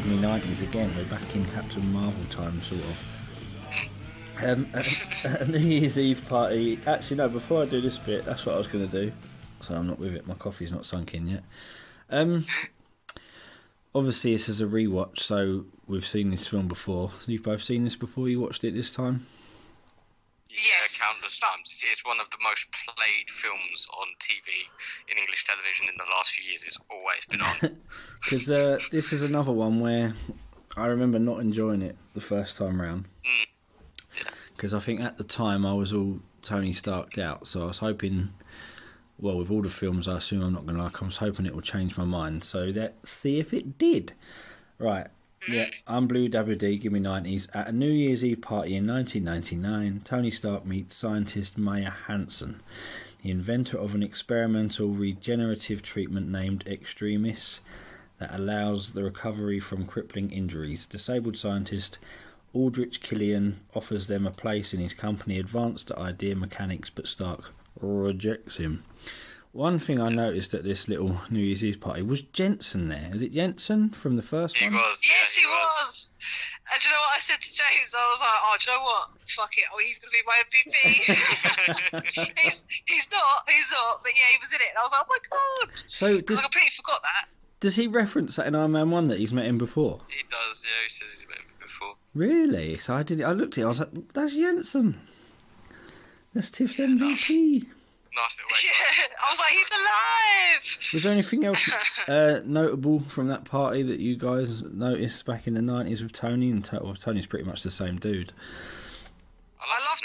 Give Me 90s again. We're back in Captain Marvel time, sort of. A New Year's Eve party. Actually, no, before I do this bit, that's what I was going to do. So I'm not with it. My coffee's not sunk in yet. Obviously, this is a rewatch, so we've seen this film before. You've both seen this before? You watched it this time? Yes, countless times. It's one of the most played films on TV in English television in the last few years. It's always been on. Because this is another one where I remember not enjoying it the first time round. Because I think at the time I was all Tony Starked out, so I was hoping, well, with all the films I assume I'm not going to like, I was hoping it would change my mind. So let's see if it did. Right. Yeah, I'm Blue WD, Give Me 90s. At a New Year's Eve party in 1999, Tony Stark meets scientist Maya Hansen, the inventor of an experimental regenerative treatment named Extremis that allows the recovery from crippling injuries. Disabled scientist Aldrich Killian offers them a place in his company Advanced Idea Mechanics, but Stark rejects him. One thing I noticed at this little New Year's Eve party was Jensen there. Is it Jensen from the first one? He was. Yes, he was. And do you know what I said to James? I was like, oh, do you know what? Fuck it. Oh, he's going to be my MVP. he's not. But yeah, he was in it. And I was like, oh my God. So because I completely forgot that. Does he reference that in Iron Man 1 that he's met him before? He does, yeah. He says he's met him before. Really? So I looked at it, I was like, that's Jensen. That's Tiff's MVP. Nice little way. Yeah, I was like, he's alive. Was there anything else notable from that party that you guys noticed back in the 90s with Tony? And Tony's pretty much the same dude. I loved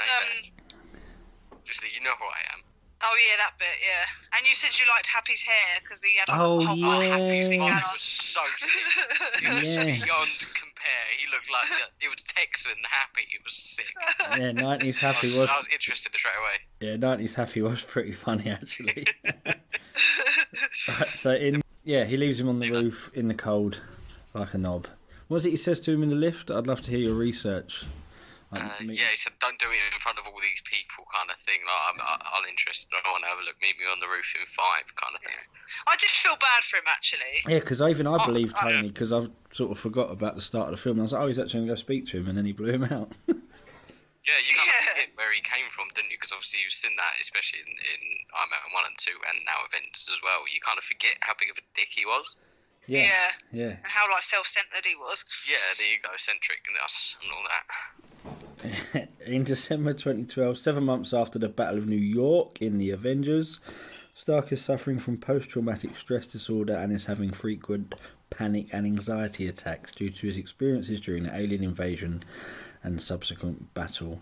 just that you know who I am. Oh yeah, that bit, yeah. And you said you liked Happy's hair because he had like Oh, the whole yeah. Happy thing Mine going on. was so sick. It was Yeah. beyond compare. He looked like it was Texan Happy. It was sick. Yeah, 90s Happy I was... was interested straight away. Yeah, 90s Happy was pretty funny, actually. Right, so he leaves him on the roof in the cold like a knob. What was it he says to him in the lift? I'd love to hear your research. He said, don't do it in front of all these people kind of thing. Like, I'm interested. I want to have a look. Meet me on the roof in 5 kind of thing. I did feel bad for him, actually. Yeah, because I believed Tony, because I sort of forgot about the start of the film. I was like, oh, he's actually going to go speak to him, and then he blew him out. Yeah, you kind of forget where he came from, didn't you? Because obviously you've seen that, especially in Iron Man 1 and 2, and now Avengers as well. You kind of forget how big of a dick he was. Yeah. And how like self-centered he was. Yeah, the egocentric and all that. In December 2012, 7 months after the Battle of New York in the Avengers, Stark is suffering from post-traumatic stress disorder and is having frequent panic and anxiety attacks due to his experiences during the alien invasion and subsequent battle.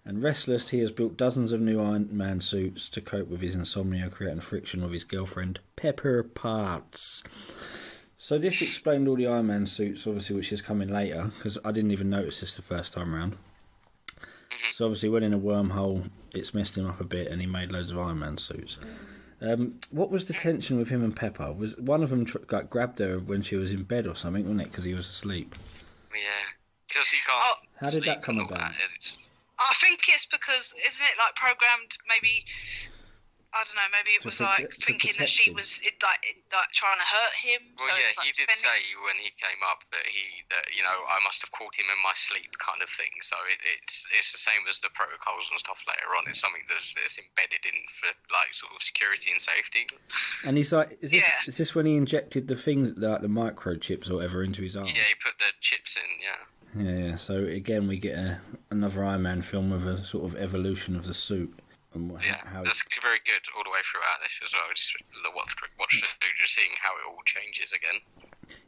And restless, he has built dozens of new Iron Man suits to cope with his insomnia, creating friction with his girlfriend, Pepper Potts. So this explained all the Iron Man suits, obviously, which is coming later, because I didn't even notice this the first time round. So obviously, when in a wormhole, it's messed him up a bit, and he made loads of Iron Man suits. What was the tension with him and Pepper? Was one of them grabbed her when she was in bed or something, wasn't it? Because he was asleep. Yeah, because he can't. How did that come sleep and all about? that. I think it's because, isn't it like programmed? Maybe I don't know. Maybe it was like thinking that she was like trying to hurt him. Well, so yeah, it was, like, he did defending. say when he came up that I must have caught him in my sleep, kind of thing. So it's the same as the protocols and stuff later on. It's something that's embedded in for like sort of security and safety. And he's like, is this when he injected the things like the microchips or whatever into his arm? Yeah, he put the chips in. Yeah. Yeah. So again, we get another Iron Man film with a sort of evolution of the suit. That's very good all the way throughout this as well. Just watch just seeing how it all changes again.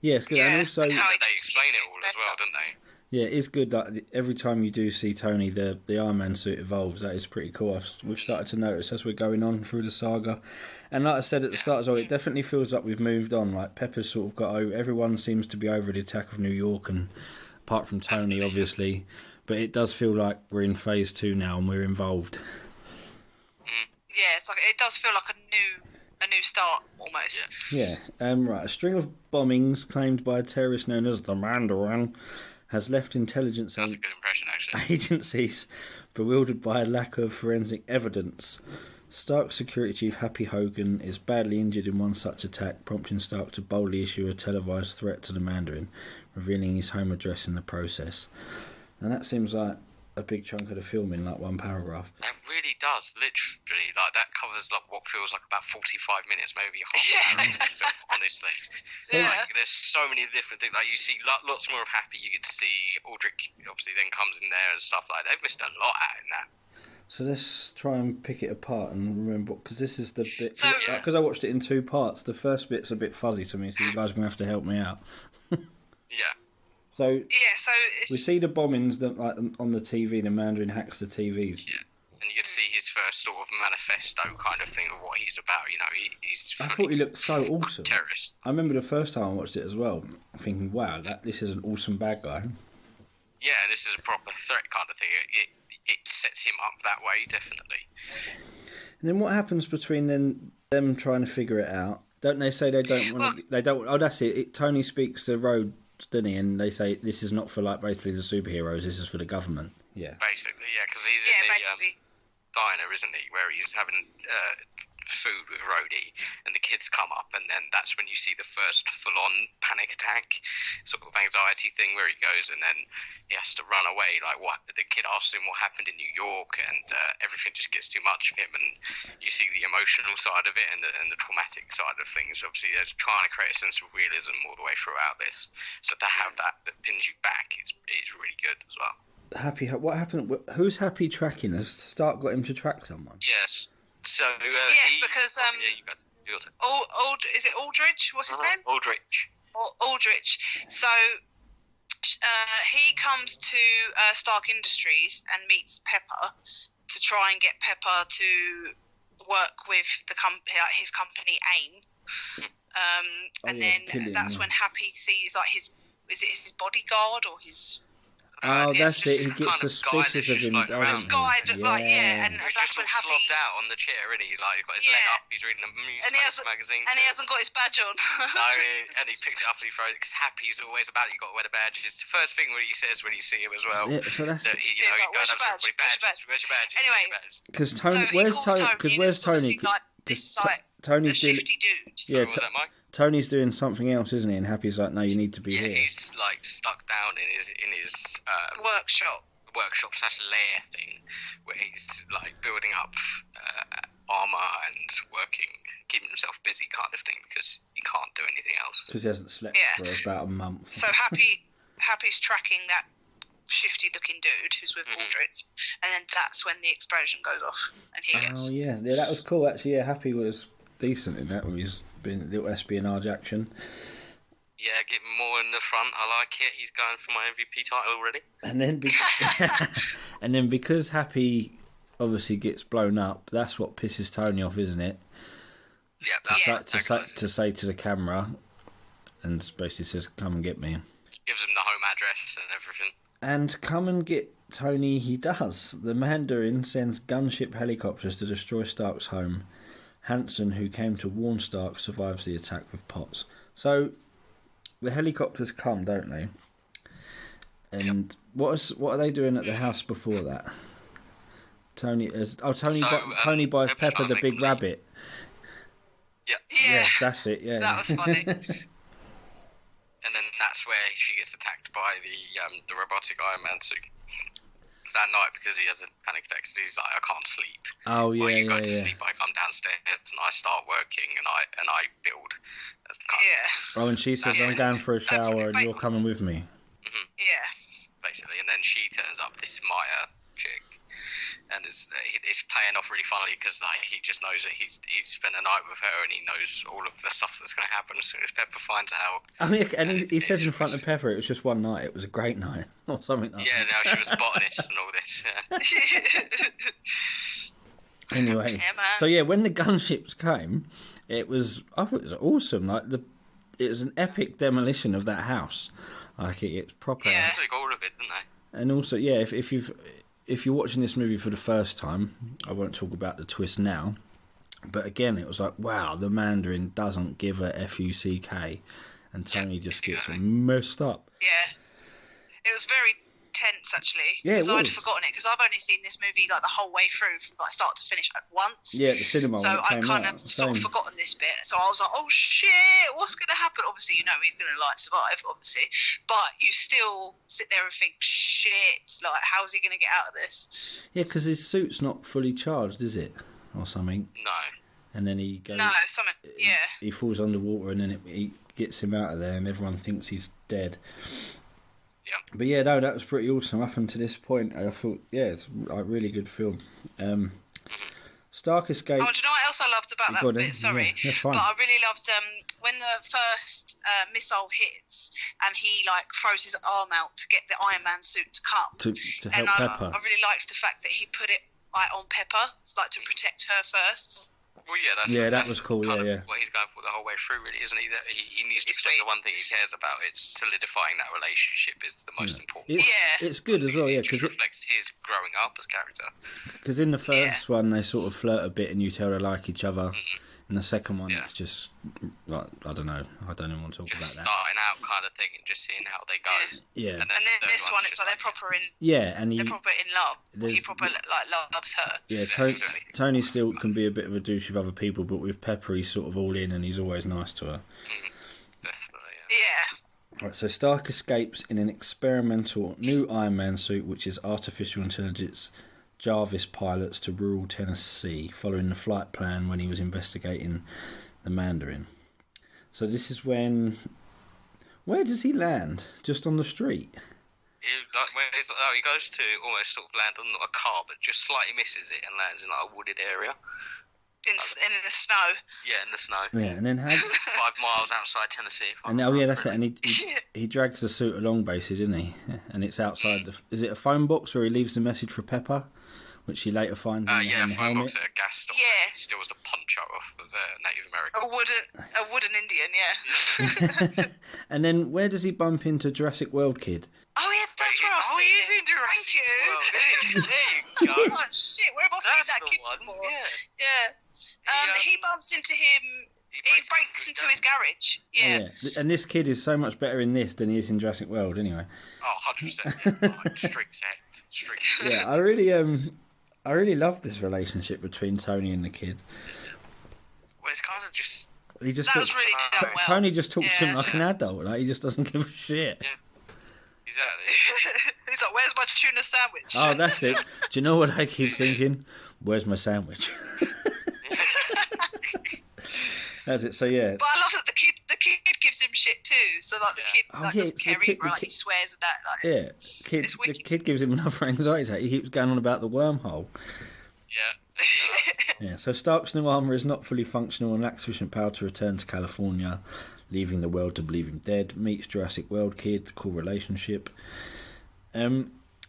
Yeah, it's good. Yeah, and also and how they explain it all as well, don't they? Yeah, it's good that every time you do see Tony, the Iron Man suit evolves. That is pretty cool. We've started to notice as we're going on through the saga. And like I said at the start as well, it definitely feels like we've moved on. Like Pepper's sort of got over, everyone seems to be over the attack of New York, and apart from Tony, obviously. But it does feel like we're in phase 2 now and we're involved. Yeah, it's like it does feel like a new start almost. Yeah. Right. A string of bombings claimed by a terrorist known as the Mandarin has left intelligence That's a good impression, actually. agencies bewildered by a lack of forensic evidence. Stark's security chief, Happy Hogan, is badly injured in one such attack, prompting Stark to boldly issue a televised threat to the Mandarin, revealing his home address in the process. And that seems like a big chunk of the film in like one paragraph. It really does, literally. Like that covers like what feels like about 45 minutes, maybe half an hour. Honestly, there's so many different things. Like you see lots more of Happy. You get to see Aldrich. Obviously, then comes in there and stuff like that. They've missed a lot out in that. So let's try and pick it apart and remember, because this is the bit. Because I watched it in two parts. The first bit's a bit fuzzy to me, so you guys are gonna have to help me out. Yeah. So it's... we see the bombings that like on the TV. The Mandarin hacks the TVs. Yeah, and you get to see his first sort of manifesto kind of thing of what he's about. You know, he's. I thought he looked so awesome. Terrorist. I remember the first time I watched it as well, thinking, "Wow, this is an awesome bad guy." Yeah, and this is a proper threat kind of thing. It sets him up that way, definitely. And then what happens between them trying to figure it out? Don't they say they don't want to... They don't... Oh, that's it. Tony speaks to Rhodes, doesn't he? And they say this is not for, like, basically the superheroes. This is for the government. Yeah. Basically, yeah, because he's in the diner, isn't he? Where he's having food with Rhodey, and the kids come up, and then that's when you see the first full-on panic attack, sort of anxiety thing, where he goes, and then he has to run away. Like, what the kid asks him what happened in New York, and everything just gets too much of him, and you see the emotional side of it and the traumatic side of things. Obviously, they're trying to create a sense of realism all the way throughout this, so to have that pins you back, it's really good as well. Happy, what happened? Who's Happy tracking us? Stark got him to track someone. Yes. So because is it Aldrich? What's his name? Aldrich. Aldrich. So he comes to Stark Industries and meets Pepper to try and get Pepper to work with his company AIM. And then that's when Happy sees like his bodyguard or his. Oh, that's it. He gets suspicious of him. And that's when Happy slobbed out on the chair, and he got his leg up. He's reading a magazine, and he hasn't got his badge on. No, and he picked it up and he throws it because Happy's always about it. You got to wear the badge. It's the first thing what he says when you see him as well. Yeah, so that's. Where's your badge? Where's your badge? Anyway, because Tony, where's Tony? Because where's Tony? Tony's doing. Yeah, was that Mike? Tony's doing something else, isn't he? And Happy's like, no, you need to be here. He's like stuck down in his workshop / lair thing, where he's like building up armor and keeping himself busy, kind of thing, because he can't do anything else. Because he hasn't slept for about a month. So Happy's tracking that shifty-looking dude who's with Aldrich, and then that's when the explosion goes off, and he gets. Oh yeah, that was cool actually. Yeah, Happy was decent in that. He's been a little espionage action. Yeah, get more in the front. I like it. He's going for my MVP title already. And then because Happy obviously gets blown up, that's what pisses Tony off, isn't it? Yeah, to say to the camera, and basically says, "Come and get me." Gives him the home address and everything. And come and get Tony. He does. The Mandarin sends gunship helicopters to destroy Stark's home. Hanson, who came to warn Stark, survives the attack with Potts. So the helicopters come, don't they? And what are they doing at the house before that? Tony buys Pepper the big rabbit. Yeah. Yes, that's it. Yeah, that was funny. And then that's where she gets attacked by the robotic Iron Man suit that night, because he has a panic attack because he's like, I can't sleep. Oh yeah, you go to sleep, I come downstairs and I start working and I build. That's the kind of... Oh, and she says, I'm going for a shower and you're coming with me. Mm-hmm. Yeah. Basically, and then she turns up, this Maya chick, and it's playing off really funnily because like he just knows that he's spent a night with her and he knows all of the stuff that's going to happen as soon as Pepper finds out. I mean, and he says in front of Pepper, it was just one night. It was a great night, or something like that. Yeah, now she was a botanist and all this. Yeah. Anyway, so yeah, when the gunships came, I thought it was awesome. Like it was an epic demolition of that house. Like it's proper. Yeah, they got all of it, didn't they? And also, yeah, if you're watching this movie for the first time, I won't talk about the twist now, but again, it was like, wow, the Mandarin doesn't give a fuck, and Tony just gets messed up. Yeah, it was very intense, actually. Yeah, it Because I'd was. forgotten it, because I've only seen this movie like the whole way through, from like start to finish at once. Yeah, at the cinema So when it I've came kind out. of sort of Same. forgotten this bit. So I was like, oh shit, what's going to happen? Obviously, you know he's going to like survive, obviously. But you still sit there and think, shit, like, how's he going to get out of this? Yeah, because his suit's not fully charged, is it? Or something. No. And then he goes... No, something, yeah. He falls underwater and then he gets him out of there and everyone thinks he's dead. Yeah. But yeah, no, that was pretty awesome. Up until this point, I thought, yeah, it's a really good film. Stark escapes... Oh, do you know what else I loved about that bit? Sorry. Yeah, that's fine. But I really loved when the first missile hits and he like throws his arm out to get the Iron Man suit to come. To help and Pepper. I really liked the fact that he put it like on Pepper, like to protect her first. Well, that was cool. Yeah. What he's going for the whole way through, really, isn't he? That he needs to It's protect sweet. the one thing he cares about. It's solidifying that relationship is the most important. It's good as well, yeah, It just because reflects his growing up as character. in the first one they sort of flirt a bit and you tell they like each other. In the second one, it's just like, I don't know. I don't even want to talk Just about that. starting out kind of thing and just seeing how they go. Yeah. And then this one, it's like they're proper in. Yeah, and they're proper in love. He proper like loves her. Yeah, Tony still can be a bit of a douche with other people, but with Pepper, he's sort of all in and he's always nice to her. Definitely, Yeah. Right, so Stark escapes in an experimental new Iron Man suit, which is artificial intelligence Jarvis pilots to rural Tennessee, following the flight plan when he was investigating the Mandarin. So this is when... Where does he land? Just on the street? He goes to almost sort of land on not a car, but just slightly misses it and lands in like a wooded area. In the snow. Yeah, in the snow. Yeah, and then... 5 miles outside Tennessee. That's it. And he drags the suit along, basically, doesn't he? And it's outside the... Is it a phone box where he leaves the message for Pepper? Which he later finds in the phone helmet. box at a gas stop. Yeah. He steals the poncho off of Native American. A wooden Indian, yeah. And then where does he bump into Jurassic World Kid? Oh yeah, that's where I've seen he is it. in Jurassic Thank you. World. There you go. Oh shit, where have I seen that kid before? Yeah. He bumps into him. He breaks into his garage. Yeah. And this kid is so much better in this than he is in Jurassic World, anyway. Oh, 100%. Strict set. Yeah, I really love this relationship between Tony and the kid. Well, it's kind of just... That was really done well. Tony just talks to him like an adult. Like, he just doesn't give a shit. Yeah, exactly. He's like, where's my tuna sandwich? Oh, that's it. Do you know what I keep thinking? Where's my sandwich? That's it. So yeah. But I love that the kid gives him shit too. So like the kid doesn't care either. Like he swears at that. Like, the kid gives him another anxiety attack. He keeps going on about the wormhole. Yeah. Yeah. So Stark's new armor is not fully functional and lacks sufficient power to return to California, leaving the world to believe him dead. Meets Jurassic World kid. Cool relationship.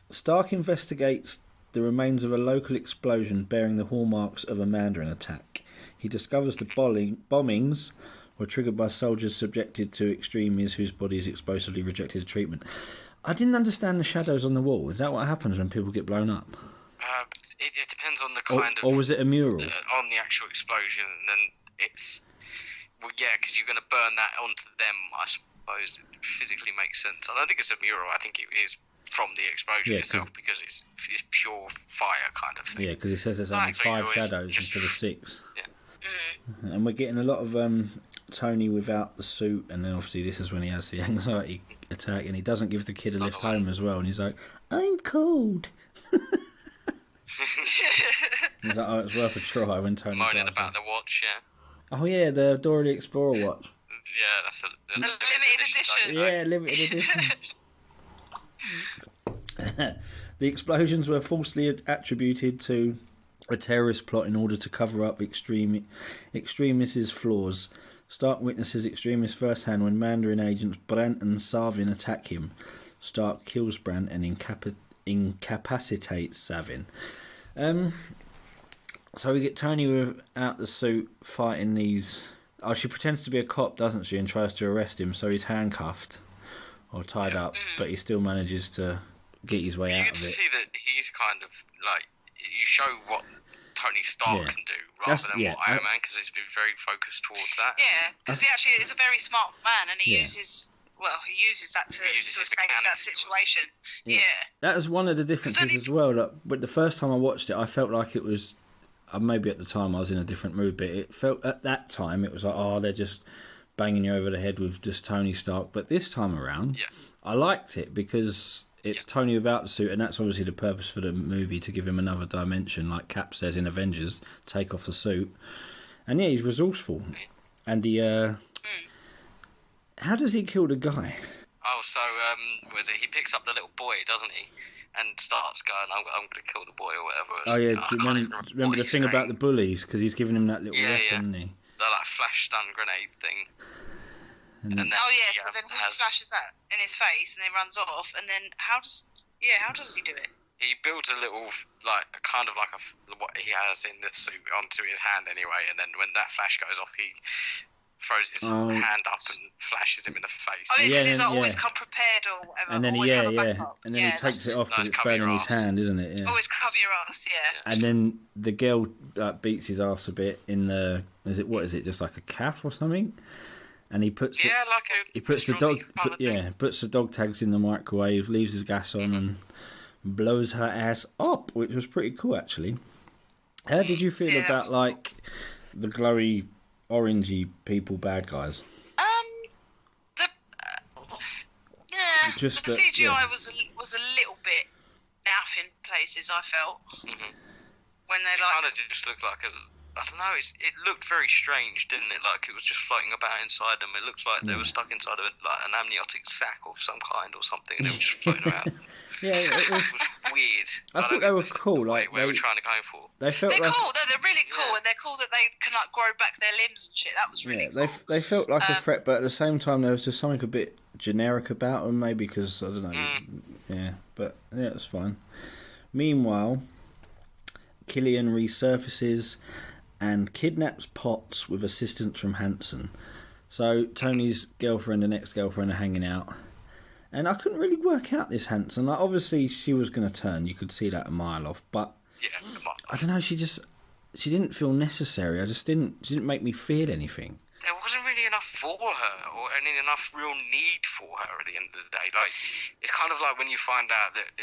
Stark investigates the remains of a local explosion bearing the hallmarks of a Mandarin attack. He discovers the bombings were triggered by soldiers subjected to extremis whose bodies explosively rejected the treatment. I didn't understand the shadows on the wall. Is that what happens when people get blown up? It depends on the kind of... Or was it a mural? On the actual explosion, and then it's... Well, yeah, because you're going to burn that onto them, I suppose. It physically makes sense. I don't think it's a mural. I think it is from the explosion itself, because it's pure fire kind of thing. Yeah, because it says there's only 5 shadows instead of 6. Yeah. And we're getting a lot of Tony without the suit, and then obviously this is when he has the anxiety attack, and he doesn't give the kid a lift home as well, and he's like, I'm cold. He's like, oh, it's worth a try when Tony moaning about the watch, yeah. Oh yeah, the Dora the Explorer watch. Yeah, that's a limited edition. Yeah, limited edition. The explosions were falsely attributed to a terrorist plot in order to cover up extremists' flaws. Stark witnesses extremists firsthand when Mandarin agents Brandt and Savin attack him. Stark kills Brandt and incapacitates Savin. So we get Tony without the suit fighting these... Oh, she pretends to be a cop, doesn't she, and tries to arrest him, so he's handcuffed or tied up, but he still manages to get his way out of it. You can see that he's kind of like... You show what Tony Stark can do rather than what Iron Man, because he's been very focused towards that. Yeah, because he actually is a very smart man, and he uses he uses that to escape that situation. Yeah. That was one of the differences as well. Like, but the first time I watched it, I felt like it was. Maybe at the time I was in a different mood, but it felt at that time it was like, oh, they're just banging you over the head with just Tony Stark. But this time around, I liked it because it's Tony without the suit, and that's obviously the purpose for the movie, to give him another dimension, like Cap says in Avengers, take off the suit. And he's resourceful. And how does he kill the guy? Oh, so he picks up the little boy, doesn't he? And starts going, I'm going to kill the boy or whatever. Oh yeah, remember the thing about the bullies, because he's giving him that little weapon, isn't he? The flash stun grenade thing. And then, so then he flashes that in his face and then runs off. And then how does he do it? He builds a little what he has in the suit onto his hand anyway, and then when that flash goes off, he throws his hand up and flashes him in the face. Oh, yeah, because he's always come prepared or whatever. And then he takes it off because it's burning his hand, isn't it? Yeah. Always cover your ass, yeah. And then the girl beats his ass a bit in the just like a calf or something? And he puts puts the dog tags in the microwave, leaves his gas on, and blows her ass up, which was pretty cool actually. How did you feel about the glowy orangey people, bad guys? The CGI was a little bit naff in places, I felt. When they kind of just looked like I don't know. It looked very strange, didn't it? Like it was just floating about inside them. It looks like they were stuck inside of an amniotic sac of some kind or something, and they were just floating around. Yeah, it was weird. I thought they were cool. Like they were trying to go for. They're cool. They're really cool, and they're cool that they can grow back their limbs and shit. That was really cool. They felt like a threat, but at the same time there was just something a bit generic about them. Maybe because I don't know. Yeah, but it's fine. Meanwhile, Killian resurfaces and kidnaps Potts with assistance from Hanson. So Tony's girlfriend and ex-girlfriend are hanging out. And I couldn't really work out this Hanson. Like, obviously she was going to turn. You could see that a mile off. But I don't know. She didn't feel necessary. She didn't make me feel anything. There wasn't really enough for her, or enough real need for her at the end of the day. Like, it's kind of like when you find out that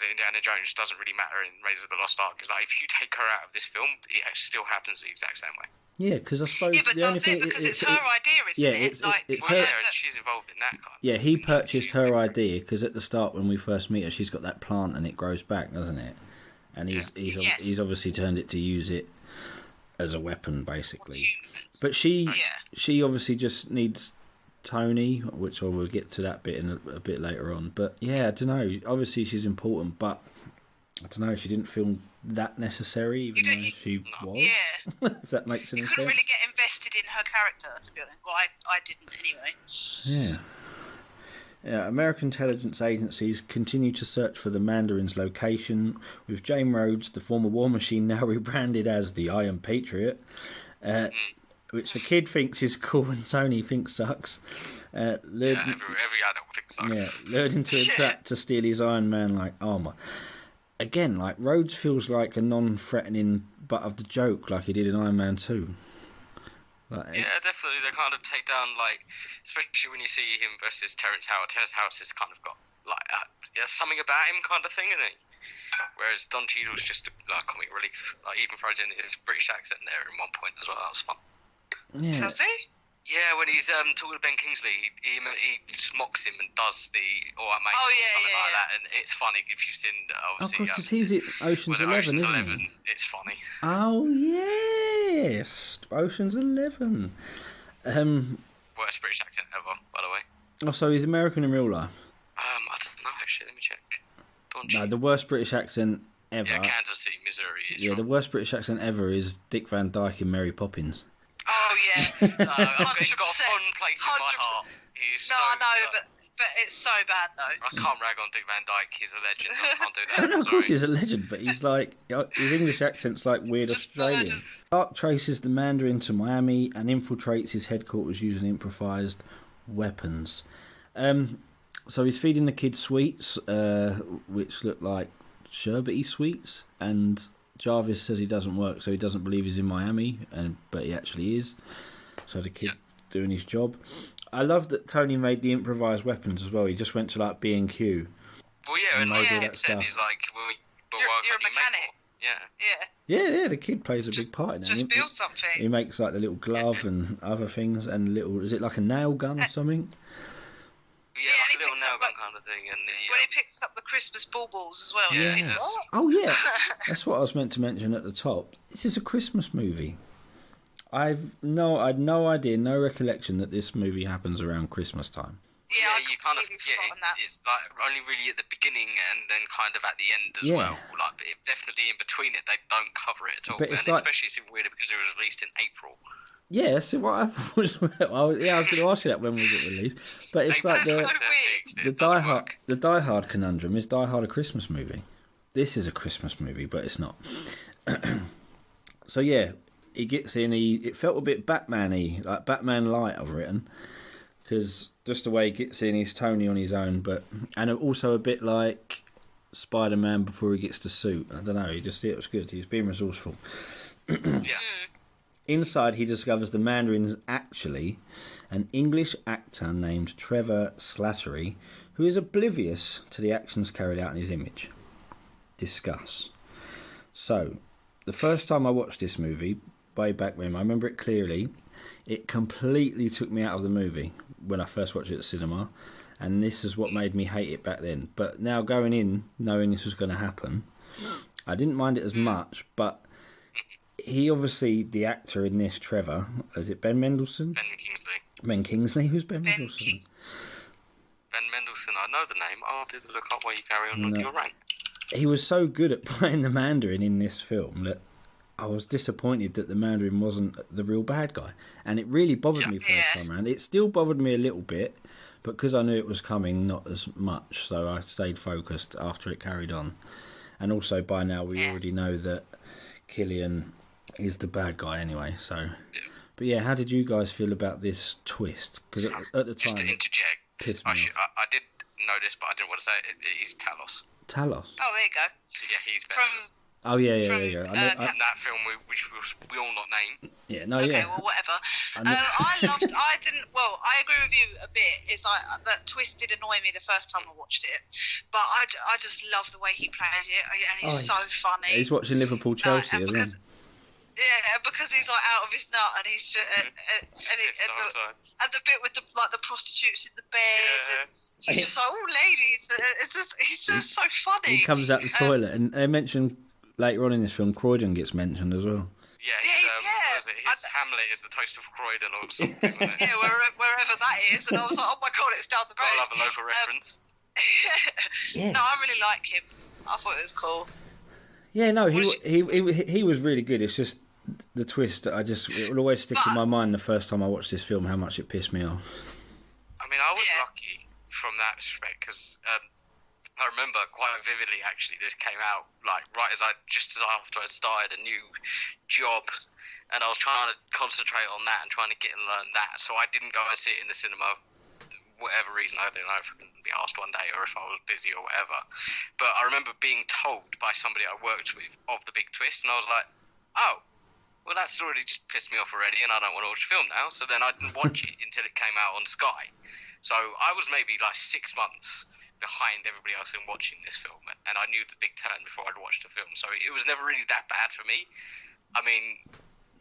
Indiana Jones doesn't really matter in Raiders of the Lost Ark. It's like, if you take her out of this film, it still happens the exact same way. Yeah, because I suppose but the only thing because it's her idea, isn't it? It's her. And she's involved in that kind. Yeah, he purchased her idea because at the start when we first meet her, she's got that plant and it grows back, doesn't it? And he's obviously turned it to use it as a weapon, basically. But she obviously just needs Tony, which I will get to that bit in a bit later on. But yeah, I don't know. Obviously she's important, but I don't know. She didn't feel that necessary, even though she was. Yeah. If that makes any sense. You couldn't really get invested in her character, to be honest. Well, I didn't anyway. Yeah, American intelligence agencies continue to search for the Mandarin's location, with James Rhodes, the former War Machine, now rebranded as the Iron Patriot, which the kid thinks is cool and Tony thinks sucks. Every adult thinks sucks. Yeah, lured into a trap to steal his Iron Man-like armour. Again, like, Rhodes feels like a non-threatening butt of the joke, like he did in Iron Man 2. Yeah, definitely. They kind of take down, like, especially when you see him versus Terrence Howard. Terrence Howard has kind of got, like, something about him kind of thing, isn't he? Whereas Don Cheadle's just a comic relief. Like, even throws in his British accent there in one point as well. That was fun. Yeah. Does he? Yeah, when he's talking to Ben Kingsley, he just mocks him and does the "all right, mate," like that, and it's funny if you've seen obviously. Because he's at Ocean's 11, isn't he? It's funny. Oh yes, Ocean's 11. Worst British accent ever, by the way. Oh, so he's American in real life? I don't know. Actually, let me check. No, the worst British accent ever. Yeah, Kansas City, Missouri. The worst British accent ever is Dick Van Dyke in Mary Poppins. Oh yeah, he's got a fond place in my heart. But it's so bad though. I can't rag on Dick Van Dyke. He's a legend. I can't do that. No, of course he's a legend, but he's like, his English accent's like weird Australian. Stark traces the Mandarin to Miami and infiltrates his headquarters using improvised weapons. So he's feeding the kids sweets, which look like sherbety sweets, and Jarvis says he doesn't work, so he doesn't believe he's in Miami, but he actually is. So the doing his job. I love that Tony made the improvised weapons as well. He just went to like B&Q. Well, yeah, and like Kid said, he's like, but you're a mechanic. Yeah. The kid plays a big part in it. Just build something. He makes like the little glove and other things, and little. Is it like a nail gun or something? Yeah, like a little nail gun kind of thing. And when he picks up the Christmas baubles as well. Yeah. Oh yeah, that's what I was meant to mention at the top. This is a Christmas movie. I had no idea, no recollection that this movie happens around Christmas time. Yeah, you kind of that. It's like only really at the beginning and then kind of at the end as well. Like definitely in between it, they don't cover it at all. And especially it's weird because it was released in April. Yeah, so what I was. I was going to ask you that when was it released, but it's like the Die Hard conundrum. Is Die Hard a Christmas movie? This is a Christmas movie, but it's not. So yeah, he gets in. It felt a bit Batman-y, like Batman Light, I've written, because just the way he gets in, he's Tony on his own, and also a bit like Spider-Man before he gets the suit. I don't know. It was good. He's being resourceful. Yeah. Inside, he discovers the Mandarin is actually an English actor named Trevor Slattery, who is oblivious to the actions carried out in his image. Discuss. So, the first time I watched this movie, way back when, I remember it clearly, it completely took me out of the movie when I first watched it at the cinema, and this is what made me hate it back then. But now going in, knowing this was going to happen, I didn't mind it as much, but he obviously, the actor in this, Trevor, is it Ben Mendelsohn? Ben Kingsley. Ben Kingsley? Who's Ben Mendelsohn? Ben Mendelsohn, I know the name. I'll do the look up while you carry on with your rant. He was so good at playing the Mandarin in this film that I was disappointed that the Mandarin wasn't the real bad guy. And it really bothered me first time around. It still bothered me a little bit, but because I knew it was coming, not as much. So I stayed focused after it carried on. And also by now we already know that Killian is the bad guy anyway, so. But yeah, how did you guys feel about this twist? Because at the time, just to interject, I did know this, but I didn't want to say it. He's Talos. Talos. Oh, there you go. Yeah, he's from. Oh yeah, there you go. In that film, which we all not name. Yeah, no, okay, well, whatever. I agree with you a bit. It's like that twist did annoy me the first time I watched it, but I just love the way he played it, and he's so funny. He's watching Liverpool Chelsea as well. Yeah, because he's like out of his nut, and he's just, and the bit with the prostitutes in the bed. And he's just like, oh, ladies. He's just so funny. He comes out the toilet, and they mention later on in this film, Croydon gets mentioned as well. Yeah, his Hamlet is the toast of Croydon or something. Yeah, wherever that is, and I was like, oh my god, it's down the road. I'll have a local reference. Yes. No, I really like him. I thought it was cool. Yeah, no, he was really good. It's just the twist. It will always stick in my mind the first time I watched this film how much it pissed me off. I mean, I was lucky from that respect because I remember quite vividly. Actually, this came out like right just after I started a new job, and I was trying to concentrate on that and trying to get and learn that. So I didn't go and see it in the cinema. Whatever reason, I don't know if I can be asked one day or if I was busy or whatever. But I remember being told by somebody I worked with of the big twist, and I was like, oh, well, that's already just pissed me off already, and I don't want to watch the film now. So then I didn't watch it until it came out on Sky. So I was maybe like 6 months behind everybody else in watching this film, and I knew the big turn before I'd watched the film. So it was never really that bad for me. I mean,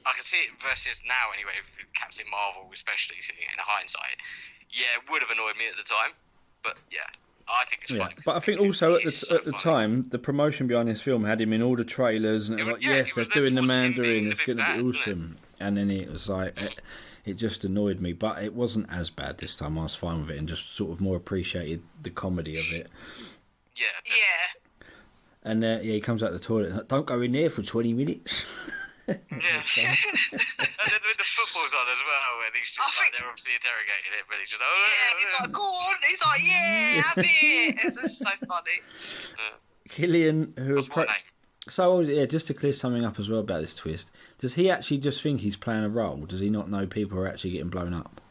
I can see it versus now anyway, with Captain Marvel, especially seeing it in hindsight. Yeah, it would have annoyed me at the time, but yeah, I think it's funny. But I think also at the time, the promotion behind this film had him in all the trailers, and it was like, yes, they're doing the Mandarin, it's going to be awesome. And then it was like, it just annoyed me, but it wasn't as bad this time. I was fine with it and just sort of more appreciated the comedy of it. Yeah. Yeah. And he comes out the toilet, don't go in there for 20 minutes. Yeah. And then with the football's on as well, and he's just they're obviously interrogating him, but he's just he's like, go on, he's like, yeah, have it. It's just so funny. Killian, who was So just to clear something up as well about this twist, does he actually just think he's playing a role? Does he not know people are actually getting blown up?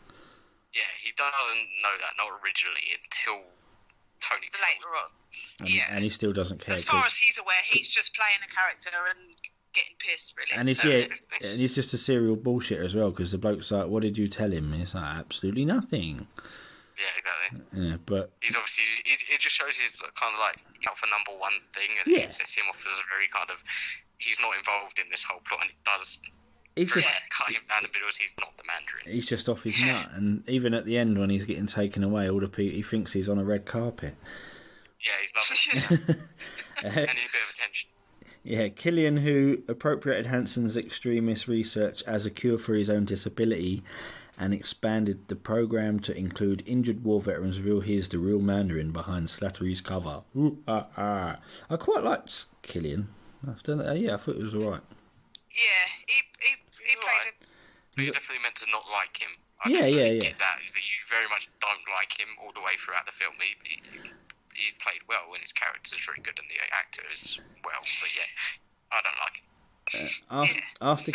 Yeah, he doesn't know that, not originally, until Tony later on. And he still doesn't care. As far as he's aware, he's just playing a character, and getting pissed, really. And he's just a serial bullshitter as well, because the bloke's like, "What did you tell him?" And he's like, "Absolutely nothing." Yeah, exactly. Yeah, but he's obviously it just shows he's kind of like out for number one thing, and Yeah. it sets him off as a very kind of he's not involved in this whole plot, and it does he's just cut him down the middle as he's not the Mandarin. he's just off his nut. And even at the end, when he's getting taken away, all the people, he thinks he's on a red carpet. Yeah, he's lovely. And a bit of attention. Yeah, Killian, who appropriated Hansen's extremist research as a cure for his own disability and expanded the program to include injured war veterans, reveal he's the real Mandarin behind Slattery's cover. I quite liked Killian. I thought it was alright. Yeah, he played it. But you're definitely meant to not like him. I Yeah. get that, is that you very much don't like him all the way throughout the film. He's played well, and his character's very good, and the actor is well. But yeah, I don't like him. After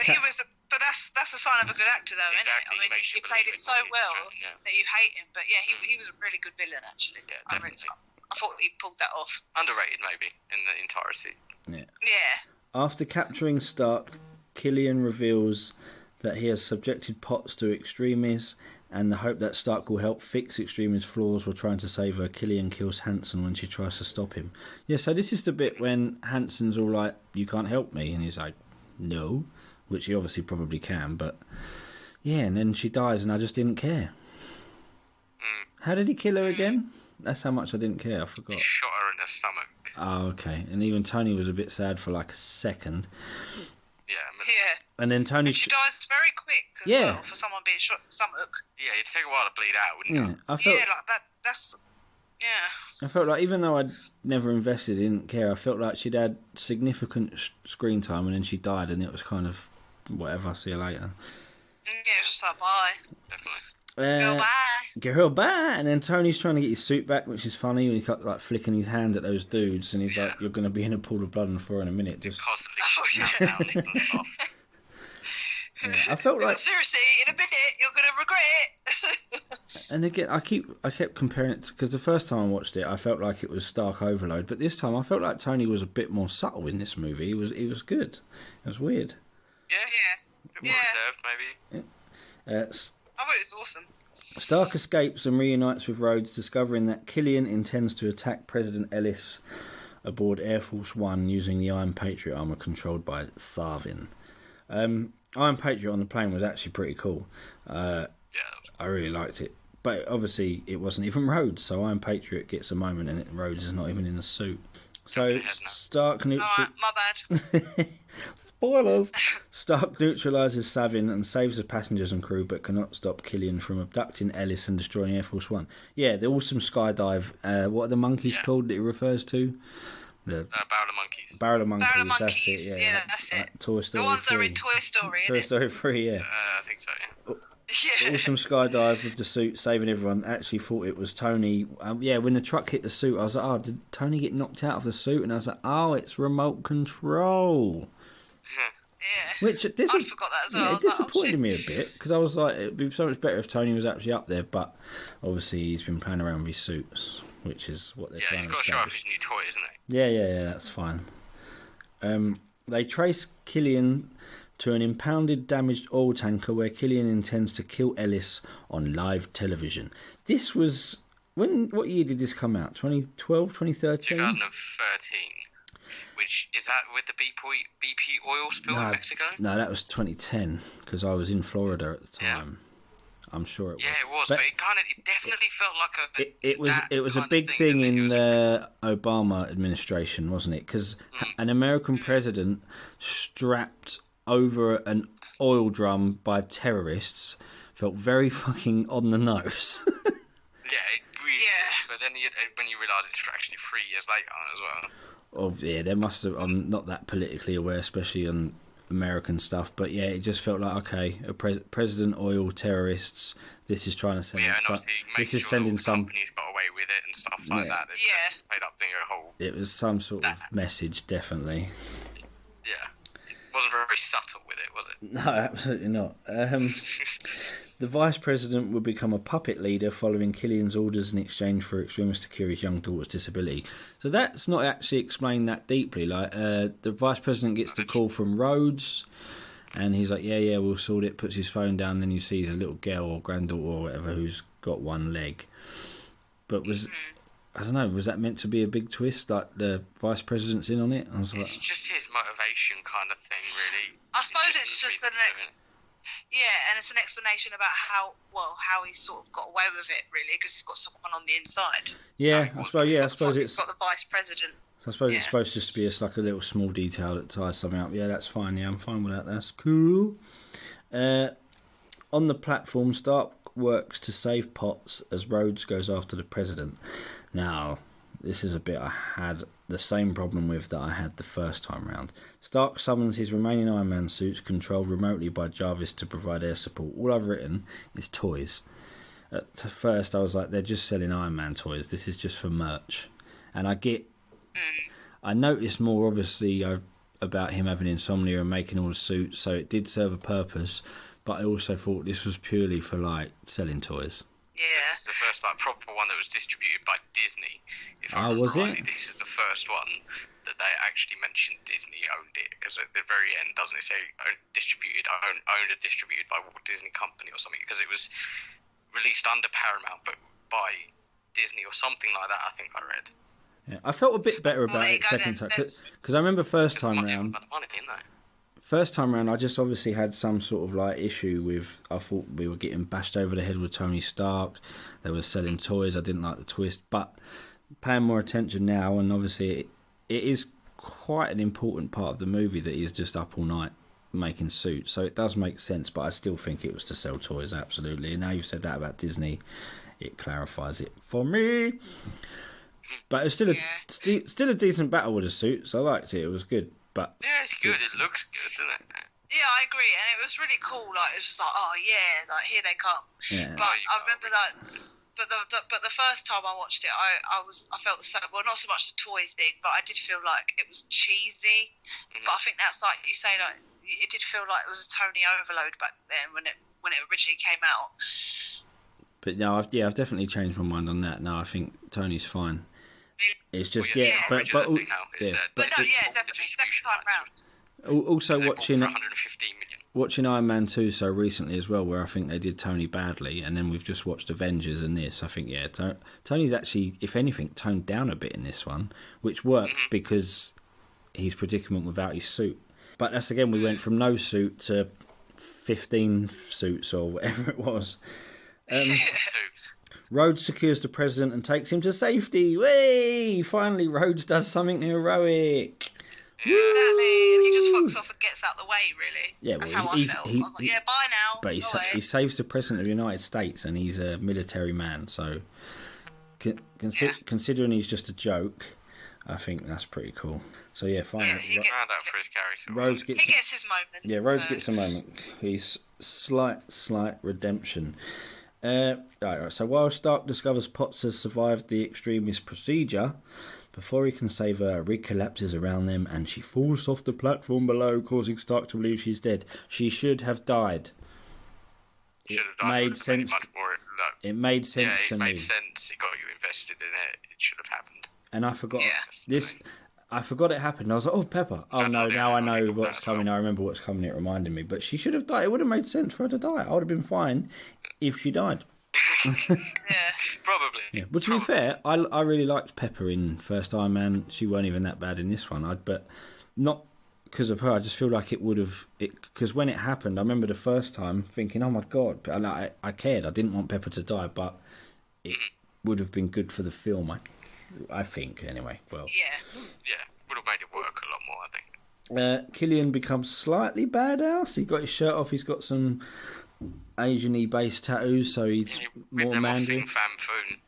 But that's a sign of a good actor, though, Exactly. isn't it? I mean, he played it so well that you hate him. But yeah, he was a really good villain, actually. Yeah, I definitely. thought he pulled that off. Underrated, maybe, in the entirety. Yeah. After capturing Stark, Killian reveals that he has subjected Potts to extremis, and the hope that Stark will help fix extremis' flaws while trying to save her. Killian kills Hansen when she tries to stop him. Yeah, so this is the bit when Hansen's all like, "You can't help me," and he's like, "No," which he obviously probably can, but yeah, and then she dies, and I just didn't care. How did he kill her again? That's how much I didn't care. I forgot. He shot her in the stomach. Oh, okay. And even Tony was a bit sad for like a second. Yeah. And then Tony... And she dies very quick as well for someone being shot in the stomach. Yeah, it'd take a while to bleed out, wouldn't it? I felt... Yeah, like that. That's... Yeah. I felt like, even though I'd never invested, didn't care, I felt like she'd had significant screen time, and then she died, and it was kind of, whatever, see you later. Yeah, it was just like, bye. Definitely. Girl, bye. And then Tony's trying to get his suit back, which is funny, when he kept like flicking his hand at those dudes, and he's like, "You're going to be in a pool of blood and fire in a minute." Just constantly and stuff. I felt like, seriously, in a minute you're going to regret it. and again, I kept comparing it, because the first time I watched it, I felt like it was Stark overload, but this time I felt like Tony was a bit more subtle in this movie. He was good. It was weird. Yeah. A bit more reserved, maybe. I thought it was awesome. Stark escapes and reunites with Rhodes, discovering that Killian intends to attack President Ellis aboard Air Force One using the Iron Patriot armor controlled by Tharvin. Iron Patriot on the plane was actually pretty cool. I really liked it. But obviously it wasn't even Rhodes, so Iron Patriot gets a moment and Rhodes is not even in the suit. So Stark... Alright, my bad. Spoilers! Stark neutralises Savin and saves the passengers and crew, but cannot stop Killian from abducting Ellis and destroying Air Force One. Yeah, the awesome skydive. What are the monkeys called that it refers to? The Barrel of Monkeys. Barrel of Monkeys. Barrel of That's Monkeys. it. Yeah, that's it. Toy Story. The ones 3. that are in Toy Story. Toy Story 3. Yeah. I think so. Yeah. Awesome skydive with the suit, saving everyone. Actually thought it was Tony. When the truck hit the suit, I was like, "Oh, did Tony get knocked out of the suit?" And I was like, "Oh, it's remote control." Yeah. Which I forgot that as well. Yeah, it disappointed me a bit, because I was like, it'd be so much better if Tony was actually up there, but obviously he's been playing around with his suits, which is what they're trying to establish. Yeah, he's got to show off his new toy, isn't he? Yeah, that's fine. They trace Killian to an impounded, damaged oil tanker where Killian intends to kill Ellis on live television. This was... What year did this come out? 2012, 2013? 2013. Which, is that with the BP oil spill in Mexico? No, that was 2010, because I was in Florida at the time. Yeah. I'm sure it was. Yeah, it was, but it definitely felt like it was a big thing in the Obama administration, wasn't it? Because an American president strapped over an oil drum by terrorists felt very fucking on the nose. Yeah, it really is. But then when you realise it's actually 3 years later as well. Oh, yeah, there must have... I'm not that politically aware, especially on American stuff, but yeah, it just felt like, okay, president, oil, terrorists, this is trying to send... Yeah, and obviously this is sure sending some... companies got away with it and stuff like that. It's made up thing a whole... It was some sort of message, definitely. Yeah. It wasn't very subtle with it, was it? No, absolutely not. The Vice President would become a puppet leader following Killian's orders in exchange for extremists to cure his young daughter's disability. So that's not actually explained that deeply. Like, the Vice President gets the call from Rhodes, and he's like, yeah, we'll sort it, puts his phone down, then you see a little girl or granddaughter or whatever who's got one leg. But I don't know, was that meant to be a big twist? Like, the Vice President's in on it? I was like, it's just his motivation kind of thing, really. I suppose it's just and it's an explanation about how he sort of got away with it, really, because he's got someone on the inside. Yeah, I suppose it's got the Vice President. I suppose it's supposed just to be like a little small detail that ties something up. Yeah, that's fine. Yeah, I'm fine with that. That's cool. On the platform, Stark works to save Potts as Rhodes goes after the President. Now, this is a bit I had the same problem with that I had the first time round. Stark summons his remaining Iron Man suits, controlled remotely by Jarvis, to provide air support. All I've written is toys. At first, I was like, they're just selling Iron Man toys. This is just for merch. And I noticed more, obviously, about him having insomnia and making all the suits, so it did serve a purpose, but I also thought this was purely for, like, selling toys. Yeah. This is the first proper one that was distributed by Disney. If I remember was rightly. it? This is the first one that they actually mentioned Disney owned it, because at the very end, doesn't it say owned and distributed by Walt Disney Company or something? Because it was released under Paramount, but by Disney or something like that, I think I read. Yeah, I felt a bit better about it second time, because I remember first time round. First time round, I just obviously had some sort of like issue with. I thought we were getting bashed over the head with Tony Stark. They were selling toys. I didn't like the twist, but paying more attention now, and obviously it is quite an important part of the movie that he's just up all night making suits. So it does make sense, but I still think it was to sell toys, absolutely. And now you've said that about Disney, it clarifies it for me. But it's still a decent battle with the suits. I liked it. It was good. But yeah, it's good. It looks good, doesn't it? Yeah, I agree, and it was really cool. Like, it was just like, oh yeah, like here they come. Yeah. But I remember that. But the first time I watched it, I felt the same. Well, not so much the toys thing, but I did feel like it was cheesy. Mm-hmm. But I think that's like you say, like it did feel like it was a Tony overload back then when it originally came out. But no, I've definitely changed my mind on that. No, I think Tony's fine. It's just but definitely second time round. Also watching Iron Man 2 so recently as well, where I think they did Tony badly, and then we've just watched Avengers and this. I think Tony's actually, if anything, toned down a bit in this one, which works because his predicament without his suit. But that's again, we went from no suit to 15 suits or whatever it was. Rhodes secures the President and takes him to safety. Whey! Finally, Rhodes does something heroic. Exactly, and he just fucks off and gets out the way, really. Yeah, that's how I felt. I was like, yeah, bye now. But he saves the President of the United States, and he's a military man, so considering he's just a joke, I think that's pretty cool. So yeah, finally, Rhodes gets his moment. Yeah, Rhodes gets a moment. He's slight redemption. Right, so while Stark discovers Potts has survived the extremist procedure, before he can save her, a rig collapses around them and she falls off the platform below, causing Stark to believe she's dead. She should have died. It made sense to me. It made sense. It got you invested in it. It should have happened. And I forgot I forgot it happened. I was like, oh, Pepper. Oh, no, now I know what's coming. I remember what's coming. It reminded me. But she should have died. It would have made sense for her to die. I would have been fine if she died. Probably. Yeah. But to be fair, I really liked Pepper in First Iron Man. She weren't even that bad in this one. But not because of her. I just feel like it would have... Because when it happened, I remember the first time thinking, oh, my God. I cared. I didn't want Pepper to die, but it would have been good for the film, I think, anyway. Well, yeah, would have made it work a lot more, I think. Killian becomes slightly badass. He got his shirt off. He's got some Asian-y based tattoos, so he's more Mandarin.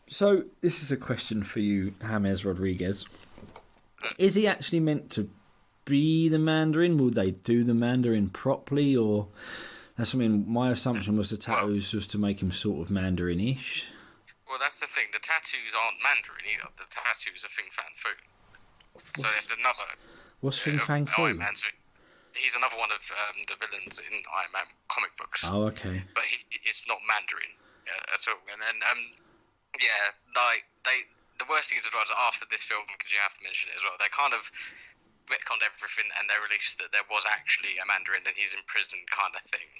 So this is a question for you, James Rodriguez. Is he actually meant to be the Mandarin? Will they do the Mandarin properly, or that's my assumption was the tattoos was to make him sort of Mandarin-ish. Well, that's the thing. The tattoos aren't Mandarin either. The tattoos are Fing Fan Foom. So there's another. What's Fing Fang Foom? He's another one of the villains in Iron Man comic books. Oh, okay. But it's not Mandarin at all. And then, yeah, like the worst thing is as well is after this film, because you have to mention it as well, they kind of retconned everything and they released that there was actually a Mandarin and he's in prison kind of thing.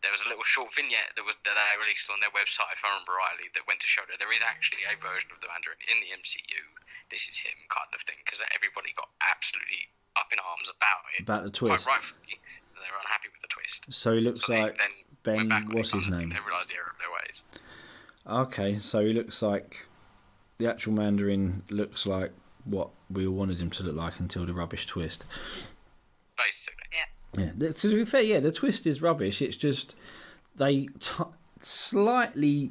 There was a little short vignette that they released on their website, if I remember rightly, that went to show that there is actually a version of the Mandarin in the MCU. This is him kind of thing, because everybody got absolutely up in arms about it. About the twist. Quite rightfully. They were unhappy with the twist. So he looks like Ben, what's his name? They realised the error of their ways. Okay, so he looks like... The actual Mandarin looks like what we all wanted him to look like until the rubbish twist. Basically. Yeah. Yeah, to be fair, yeah, the twist is rubbish. It's just they slightly,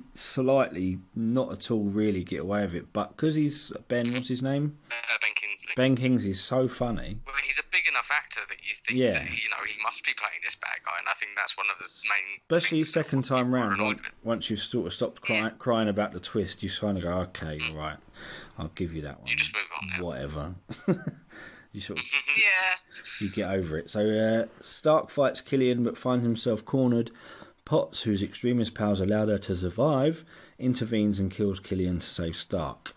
not at all really get away with it. But because he's Ben, what's his name? Ben Kingsley. Ben Kingsley's so funny. Well, he's a big enough actor that you think that, you know, he must be playing this bad guy, and I think that's one of the main. Especially second time round, once you've sort of stopped crying about the twist, you kind of go, okay, right, I'll give you that one. You just move on now. Whatever. You sort of Yeah. you get over it. So Stark fights Killian but finds himself cornered. Potts, whose extremist powers allowed her to survive, intervenes and kills Killian to save Stark.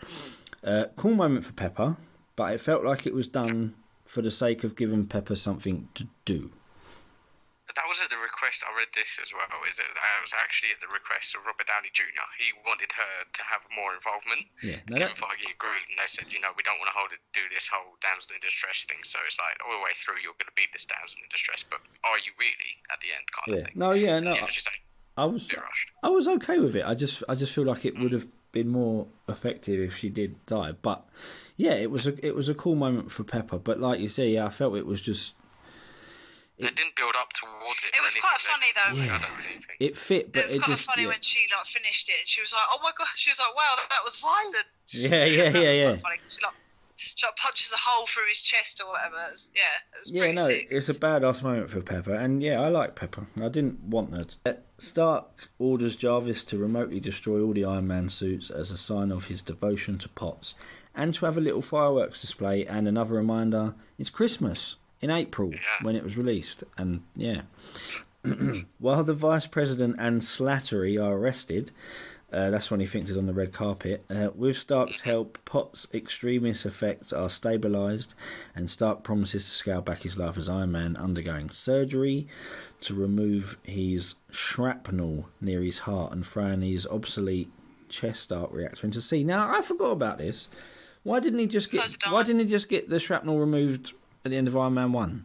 Cool moment for Pepper, but it felt like it was done for the sake of giving Pepper something to do. That was at the request, I read this as well, is that was actually at the request of Robert Downey Jr. He wanted her to have more involvement. Yeah, Kevin Feige agreed, and they said, you know, we don't want to do this whole damsel in distress thing, so it's like, all the way through you're going to be this damsel in distress, but are you really at the end kind of thing? No, yeah, no. Yeah, like, I was okay with it. I just feel like it would have been more effective if she did die. But yeah, it was a cool moment for Pepper. But like you say, yeah, I felt it was just. They didn't build up towards it. It was quite funny though. Yeah. It fit, but it was kind of funny when she like finished it and she was like, "Oh my god!" She was like, "Wow, that was violent." Yeah. Funny. She punches a hole through his chest or whatever. It was pretty sick. It's a badass moment for Pepper, and yeah, I like Pepper. I didn't want her to. Stark orders Jarvis to remotely destroy all the Iron Man suits as a sign of his devotion to Potts, and to have a little fireworks display and another reminder: it's Christmas in April when it was released, and yeah. While the Vice President and Slattery are arrested. That's when he thinks he's on the red carpet. With Stark's help, Potts' extremist effects are stabilised, and Stark promises to scale back his life as Iron Man, undergoing surgery to remove his shrapnel near his heart and throwing his obsolete chest arc reactor into sea. Now, I forgot about this. Why didn't he just get the shrapnel removed at the end of Iron Man 1?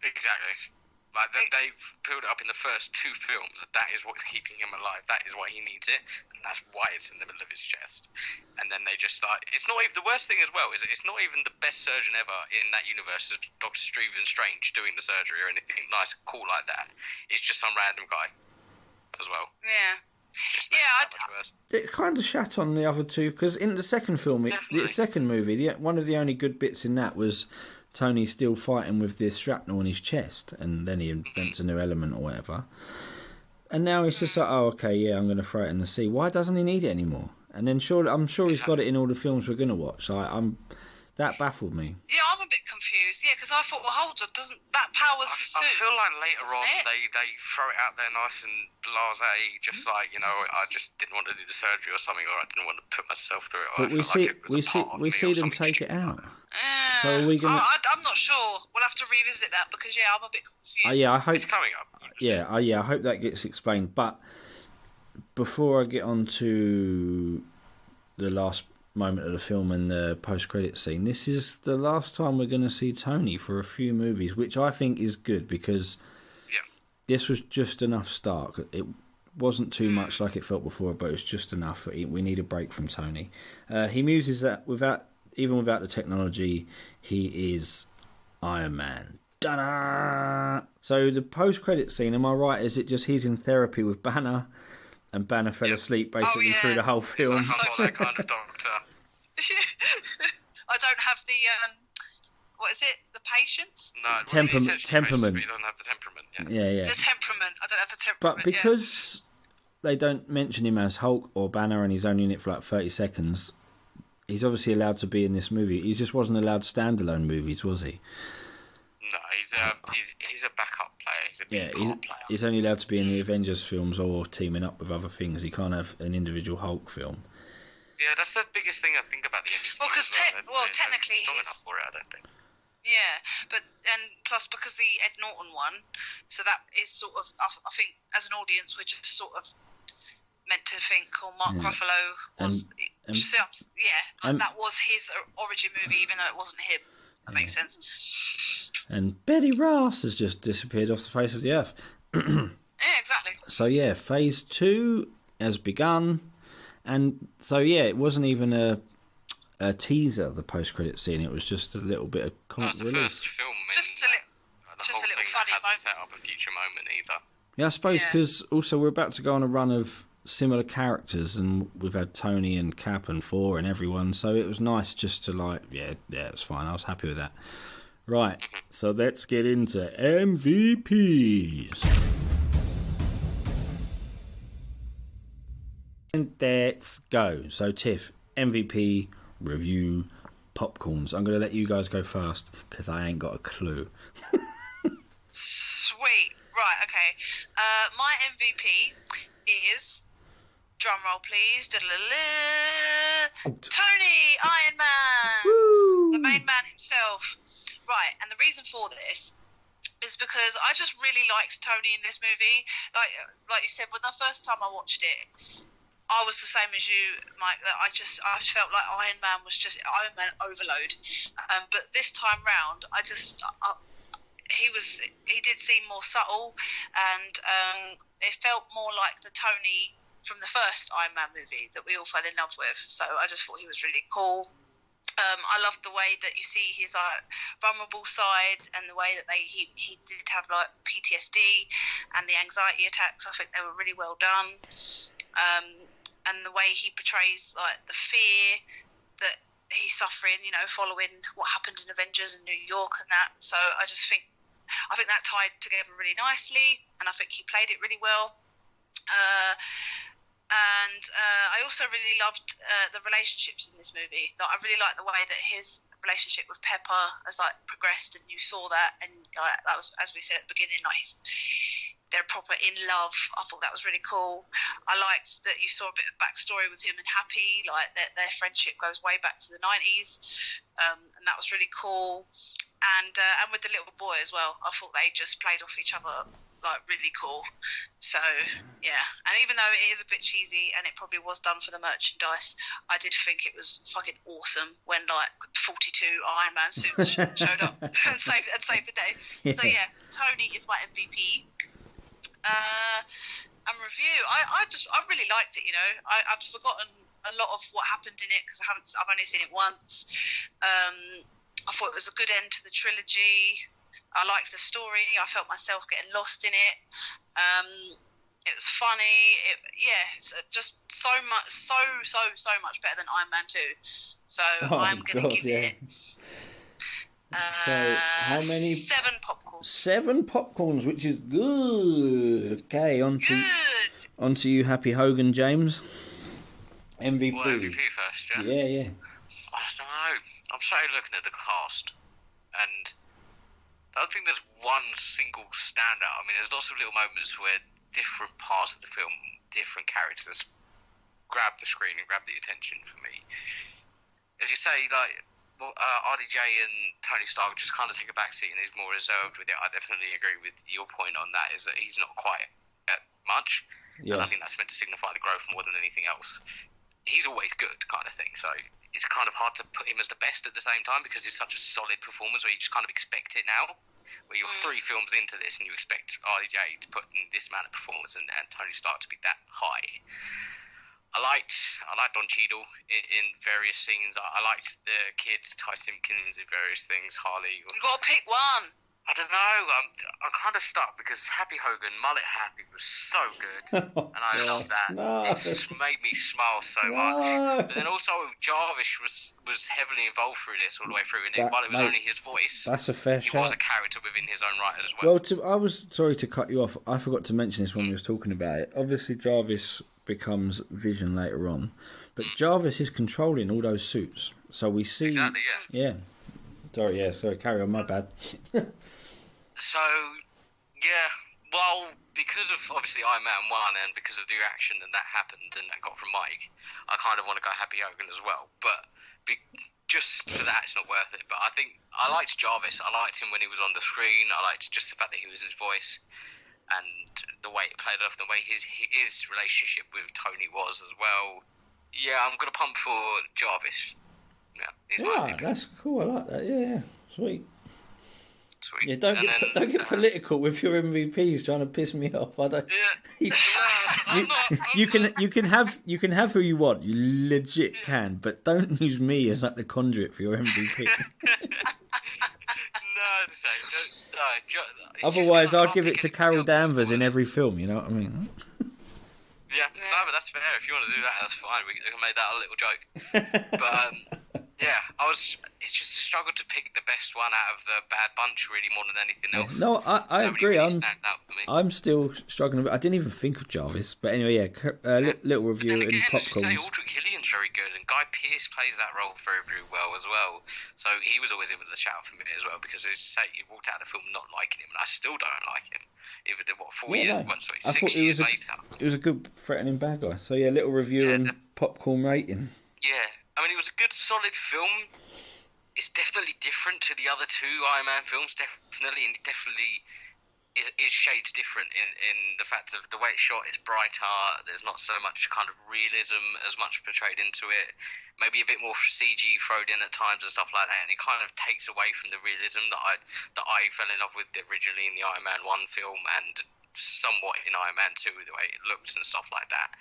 Exactly. Like they've pulled it up in the first two films. That is what's keeping him alive. That is why he needs it, and that's why it's in the middle of his chest. And then they just like, it's not even the worst thing as well. Is it's not even the best surgeon ever in that universe. Is Doctor Stephen Strange doing the surgery or anything nice, cool like that? It's just some random guy as well. Yeah. It kind of shat on the other two because in the second film, the second movie, one of the only good bits in that was Tony's still fighting with this shrapnel in his chest, and then he invents a new element or whatever. And now he's just like, oh, okay, yeah, I'm going to throw it in the sea. Why doesn't he need it anymore? And then I'm sure he's got it in all the films we're going to watch. So that baffled me. Yeah, I'm a bit confused. Yeah, because I thought, well, hold on, doesn't that powers the suit? I feel like later on they throw it out there nice and blasé, just like, you know, I just didn't want to do the surgery or something, or I didn't want to put myself through it. But we see them take it out. So are we gonna? I'm not sure. We'll have to revisit that because I'm a bit confused. Yeah, I hope it's coming up. I hope that gets explained. But before I get on to the last moment of the film and the post-credit scene, this is the last time we're going to see Tony for a few movies, which I think is good because this was just enough Stark. It wasn't too much like it felt before, but it was just enough. We need a break from Tony. He muses that even without the technology, he is Iron Man. Da-da! So the post-credit scene, am I right? Is it just he's in therapy with Banner, and Banner fell asleep basically through the whole film? I'm not that kind of doctor. I don't have the what is it? The patience? No, temperament. He doesn't have the temperament. Yeah. The temperament. I don't have the temperament. But because they don't mention him as Hulk or Banner, and he's only in it for like 30 seconds. He's obviously allowed to be in this movie. He just wasn't allowed standalone movies, was he? No, he's a backup player. He's a big part player. He's only allowed to be in the Avengers films or teaming up with other things. He can't have an individual Hulk film. Yeah, that's the biggest thing I think about the MCU. Well, because technically he's strong enough for it, I don't think. Yeah, and plus because the Ed Norton one, so that is sort of, I think as an audience we're just sort of meant to think, Mark Ruffalo was, that was his origin movie, even though it wasn't him. That makes sense. And Betty Ross has just disappeared off the face of the earth. Yeah, exactly. So yeah, Phase 2 has begun, and so yeah, it wasn't even a teaser, the post-credit scene. It was just a little bit of comic relief. It's the first film, just a little funny moment. Set up a future moment either. Yeah, I suppose because also we're about to go on a run of similar characters, and we've had Tony and Cap and Thor and everyone, so it was nice just to it was fine. I was happy with that. Right, so let's get into MVPs. And let's go. So Tiff, MVP review popcorns. I'm going to let you guys go first because I ain't got a clue. Sweet. Right, okay. My MVP is, drum roll please, Tony Iron Man! Woo! The main man himself. Right, and the reason for this is because I just really liked Tony in this movie. Like you said, when the first time I watched it, I was the same as you, Mike, that I felt like Iron Man was just Iron Man overload. But this time round, he did seem more subtle, and it felt more like the Tony from the first Iron Man movie that we all fell in love with. So I just thought he was really cool. I loved the way that you see his vulnerable side, and the way that he did have PTSD and the anxiety attacks. I think they were really well done. And the way he portrays the fear that he's suffering, following what happened in Avengers in New York and that. So I think that tied together really nicely, and I think he played it really well. And I also really loved the relationships in this movie. I really liked the way that his relationship with Pepper has progressed, and you saw that, and that was, as we said at the beginning, they're proper in love. I thought that was really cool. I liked that you saw a bit of backstory with him and Happy, that their friendship goes way back to the 90s, and that was really cool. And with the little boy as well, I thought they just played off each other really cool. So yeah, and even though it is a bit cheesy and it probably was done for the merchandise, I did think it was fucking awesome when 42 Iron Man suits showed up and saved the day. Yeah. So yeah, Tony is my MVP. And review, I really liked it. I'd forgotten a lot of what happened in it because I've only seen it once. I thought it was a good end to the trilogy. I liked the story. I felt myself getting lost in it. It was funny. It's just so much better than Iron Man 2. So I'm going to give it. So how many? 7 popcorns. 7 popcorns, which is good. Okay, on to you, Happy Hogan, James. MVP. Well, MVP first, yeah? Yeah. I don't know. I'm sorry looking at the cast, and I don't think there's one single standout. I mean, there's lots of little moments where different parts of the film, different characters grab the screen and grab the attention for me. As you say, RDJ and Tony Stark just kind of take a backseat and he's more reserved with it. I definitely agree with your point on that, is that he's not quite much. Yeah. And I think that's meant to signify the growth more than anything else. He's always good kind of thing, so it's kind of hard to put him as the best at the same time because it's such a solid performance where you just kind of expect it now. Where you're 3 films into this and you expect RDJ to put in this amount of performance and Tony Stark to be that high. I liked Don Cheadle in various scenes. I liked the kids, Ty Simpkins in various things, Harley. You've got to pick one. I don't know. I'm kind of stuck because Happy Hogan, Mullet Happy, was so good, and I love that. No. It just made me smile so much. But then also Jarvis was heavily involved through this all the way through, and while it was only his voice, that's a fair he was a character within his own right as Well, well. I was sorry to cut you off. I forgot to mention this when we was talking about it. Obviously, Jarvis becomes Vision later on, but Jarvis is controlling all those suits. So we see, exactly, yeah. Sorry, carry on. My bad. So, yeah, well, because of obviously Iron Man 1 and because of the reaction that happened and that got from Mike, I kind of want to go Happy Hogan as well. But just for that, it's not worth it. But I think I liked Jarvis. I liked him when he was on the screen. I liked just the fact that he was his voice and the way it played off, the way his relationship with Tony was as well. Yeah, I'm going to pump for Jarvis. Yeah, that's cool. I like that. Yeah, sweet. Sweet. Yeah, don't get political with your MVPs trying to piss me off. I don't. Yeah, you can have who you want. You legit can, but don't use me as like the conduit for your MVP. Otherwise, I'd give it to Carol Danvers in every film. You know what I mean? Yeah, no, but that's fair. If you want to do that, that's fine. We can make that a little joke. But yeah, it's just a struggle to pick the best one out of the bad bunch, really, more than anything else. No, I agree. Really stands out for me. I'm still struggling. I didn't even think of Jarvis. But anyway, little review and again, in popcorn. Aldrich Killian's very good, and Guy Pearce plays that role very, very well as well. So he was always in with the shout for me as well, because as you say, you walked out of the film not liking him, and I still don't like him. Even 6 years later. It was a good threatening bad guy. So yeah, little review and popcorn rating. Yeah, I mean, it was a good, solid film. It's definitely different to the other two Iron Man films, definitely, and it definitely is shades different in the fact of the way it's shot. It's brighter. There's not so much kind of realism as much portrayed into it. Maybe a bit more CG thrown in at times and stuff like that, and it kind of takes away from the realism that I fell in love with originally in the Iron Man 1 film and somewhat in Iron Man 2, the way it looks and stuff like that.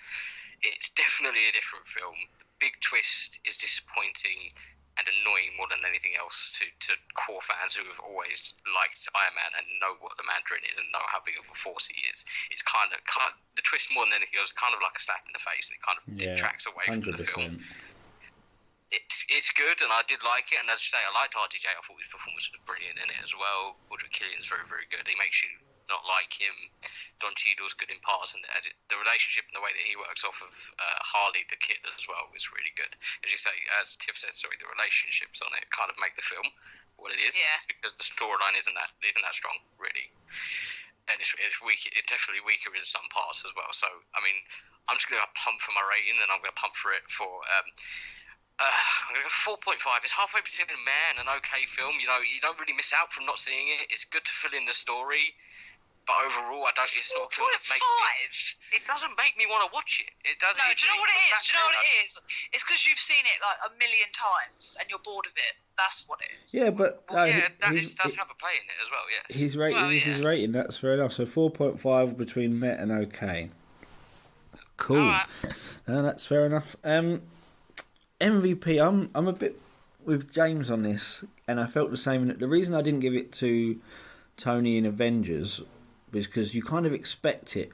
It's definitely a different film. The big twist is disappointing and annoying more than anything else to core fans who have always liked Iron Man and know what the Mandarin is and know how big of a force he is. It's kind of the twist more than anything else, kind of like a slap in the face, and it kind of detracts away 100%. From the film. It's good, and I did like it. And as you say, I liked RDJ. I thought his performance was brilliant in it as well. Aldrich Killian's very, very good. He makes you not like him. Don Cheadle's good in parts, and the relationship and the way that he works off of Harley the kid as well is really good. As you say, as Tiff said, the relationships on it kind of make the film what it is, because the storyline isn't that strong really, and it's weak. It's definitely weaker in some parts as well. So I mean, I'm just going to pump for my rating, and I'm going to pump for it for. I'm going to go 4.5. It's halfway between a man and an okay film. You know, you don't really miss out from not seeing it. It's good to fill in the story. But overall, it's not a film that makes me... It doesn't make me want to watch it. It doesn't. No, do you know what it is? Do you know what it is? It's because you've seen it like a million times and you're bored of it. That's what it is. Yeah, but... that does have a play in it as well, yes. His rating, that's fair enough. So 4.5 between met and okay. Cool. Right. No, that's fair enough. MVP, I'm a bit with James on this, and I felt the same. The reason I didn't give it to Tony in Avengers was because you kind of expect it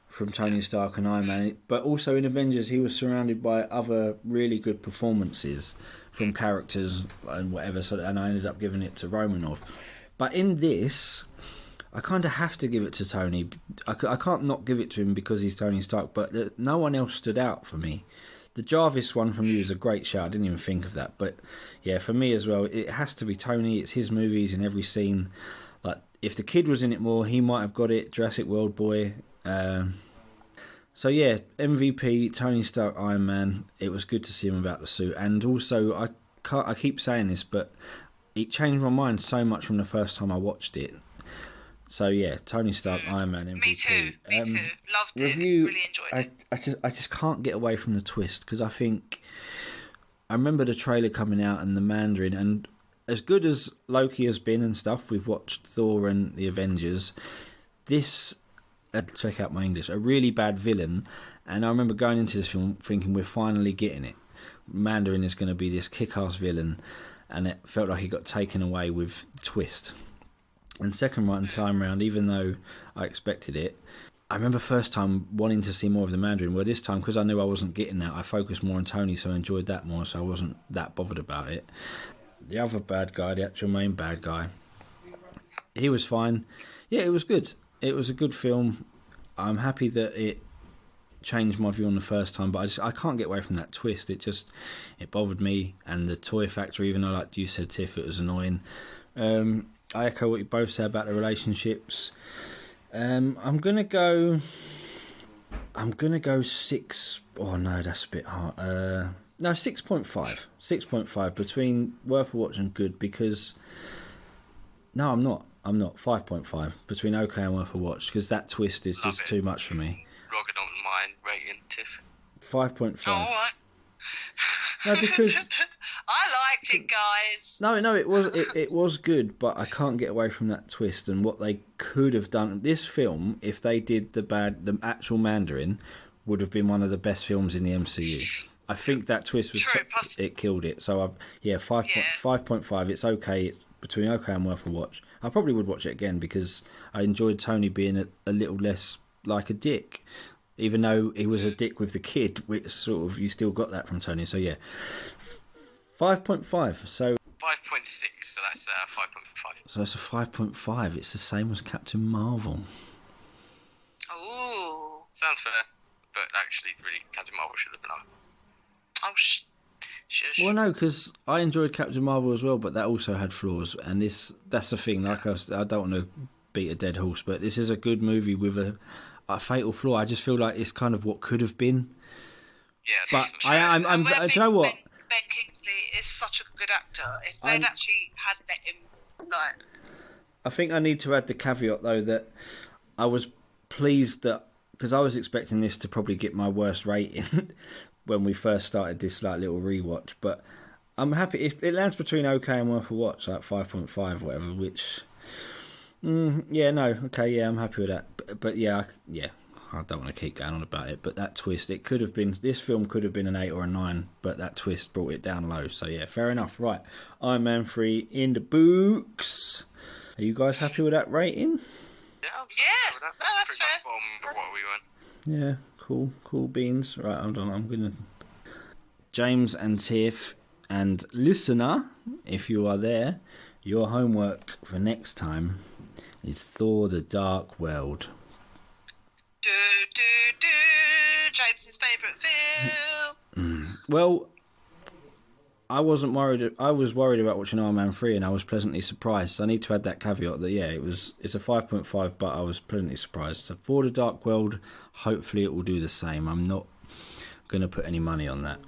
from Tony Stark and Iron Man, but also in Avengers he was surrounded by other really good performances from characters and whatever, and I ended up giving it to Romanov. But in this, I kind of have to give it to Tony. I can't not give it to him because he's Tony Stark, but no one else stood out for me. The Jarvis one from you is a great shout. I didn't even think of that. But yeah, for me as well, it has to be Tony. It's his movies in every scene. Like, if the kid was in it more, he might have got it. Jurassic World boy. So yeah, MVP, Tony Stark, Iron Man. It was good to see him about the suit. And also, I keep saying this, but it changed my mind so much from the first time I watched it. So yeah, Tony Stark, Iron Man, MVP. Me too. Loved review, it. Really enjoyed it. I just can't get away from the twist, because I remember the trailer coming out and the Mandarin, and as good as Loki has been and stuff, we've watched Thor and the Avengers. This, check out my English, a really bad villain. And I remember going into this film thinking we're finally getting it. Mandarin is going to be this kick-ass villain, and it felt like he got taken away with the twist. And second time round, even though I expected it, I remember first time wanting to see more of the Mandarin. Well, this time, because I knew I wasn't getting that, I focused more on Tony, so I enjoyed that more, so I wasn't that bothered about it. The other bad guy, the actual main bad guy, he was fine. Yeah, it was good. It was a good film. I'm happy that it changed my view on the first time, but I can't get away from that twist. It bothered me, and the toy factory, even though, like you said, Tiff, it was annoying. I echo what you both said about the relationships. I'm gonna go 6. Oh no, that's a bit hard. No, 6.5. 6.5 between worth a watch and good, because no, I'm not 5.5 between okay and worth a watch, because that twist is just too much for me. Rocket on mine rating, Tiff. 5.5. Oh, all right. No, because I liked it, guys. no, it was good, but I can't get away from that twist and what they could have done. This film, if they did the actual Mandarin, would have been one of the best films in the MCU. I think that twist was True, plus, it killed it. So 5.5. It's okay. It's between okay and worth a watch. I probably would watch it again because I enjoyed Tony being a little less like a dick. Even though he was a dick with the kid, which sort of, you still got that from Tony. So yeah, 5.5. So 5.6. So that's 5.5. So it's a 5.5. It's the same as Captain Marvel. ooh. Sounds fair, but actually, really, Captain Marvel should have been on. Oh, shush. Well, no, because I enjoyed Captain Marvel as well, but that also had flaws. And that's the thing. Like I don't want to beat a dead horse, but this is a good movie with a fatal flaw. I just feel like it's kind of what could have been. Yeah, but I'm do you know what? Ben Kingsley is such a good actor. If they'd actually had let him, like, I think I need to add the caveat though that I was pleased that, because I was expecting this to probably get my worst rating when we first started this like little rewatch, but I'm happy if it lands between okay and worth a watch, like 5.5 whatever, which I'm happy with that. But yeah, I don't want to keep going on about it, but that twist, this film could have been an 8 or a 9, but that twist brought it down low. So yeah, fair enough. Right, Iron Man 3 in the books. Are you guys happy with that rating? Yeah, no, that's fair. What we went. Yeah, cool beans. Right, hold on, I'm gonna... James and Tiff and listener, if you are there, your homework for next time is Thor: The Dark World. James's favourite film. Well, I wasn't worried. I was worried about watching Iron Man 3, and I was pleasantly surprised. So I need to add that caveat that it's a 5.5, but I was pleasantly surprised. So for The Dark World, hopefully it will do the same. I'm not going to put any money on that.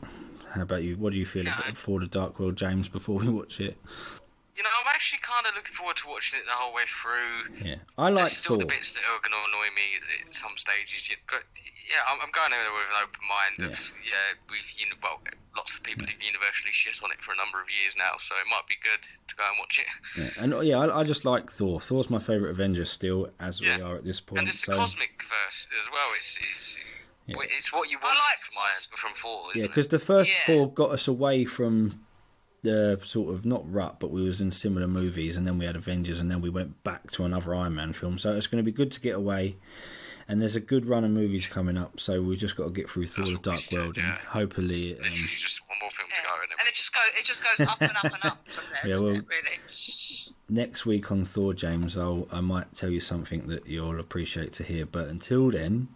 How about you? What do you feel about For The Dark World, James, before we watch it? You know, I'm actually kind of looking forward to watching it the whole way through. Yeah, I like There's still Thor. the bits that are going to annoy me at some stages. But yeah, I'm going in there with an open mind. Lots of people have universally shit on it for a number of years now, so it might be good to go and watch it. Yeah, and I just like Thor. Thor's my favourite Avenger still, as we are at this point. And it's the cosmic verse as well. It's what you want from Thor. Yeah, because the first Thor got us away from the sort of, not rut, but we was in similar movies, and then we had Avengers, and then we went back to another Iron Man film. So it's going to be good to get away, and there's a good run of movies coming up. So we just got to get through Thor: The Dark World, and hopefully, literally just one more film to go, and it just goes up and up and up from there. Really. Next week on Thor, James, I might tell you something that you'll appreciate to hear. But until then,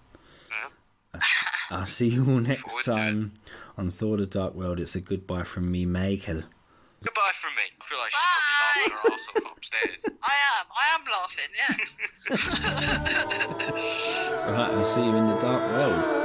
I'll see you all next time on Thor: The Dark World. It's a goodbye from me, Michael. Goodbye from me. I feel like she's probably laughing her arse off upstairs. I am laughing, yeah. Right, I'll see you in the dark world.